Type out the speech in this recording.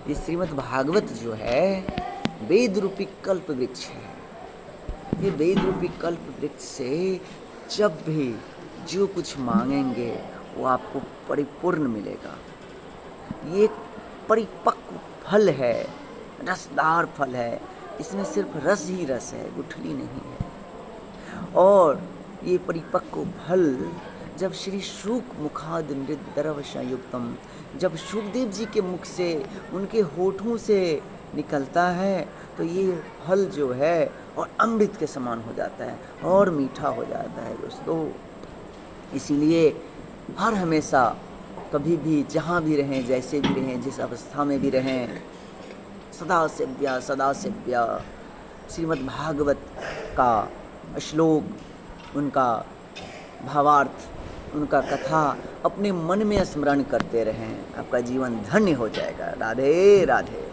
ये श्रीमद् भागवत जो है वेद रूपी कल्प वृक्ष है। ये वेद रूपी कल्प वृक्ष से जब भी जो कुछ मांगेंगे वो आपको परिपूर्ण मिलेगा। ये एक परिपक्व फल है, रसदार फल है। इसमें सिर्फ रस ही रस है, गुठली नहीं है। और ये परिपक्व फल जब श्री शुक मुखाद नृदरवशयुक्तम, जब शुकदेव जी के मुख से, उनके होठों से निकलता है तो ये फल जो है और अमृत के समान हो जाता है और मीठा हो जाता है दोस्तों। इसीलिए हर हमेशा कभी भी जहाँ भी रहें, जैसे भी रहें, जिस अवस्था में भी रहें, सदा सेव्या श्रीमद् भागवत का श्लोक, उनका भावार्थ, उनका कथा अपने मन में स्मरण करते रहें। आपका जीवन धन्य हो जाएगा। राधे राधे।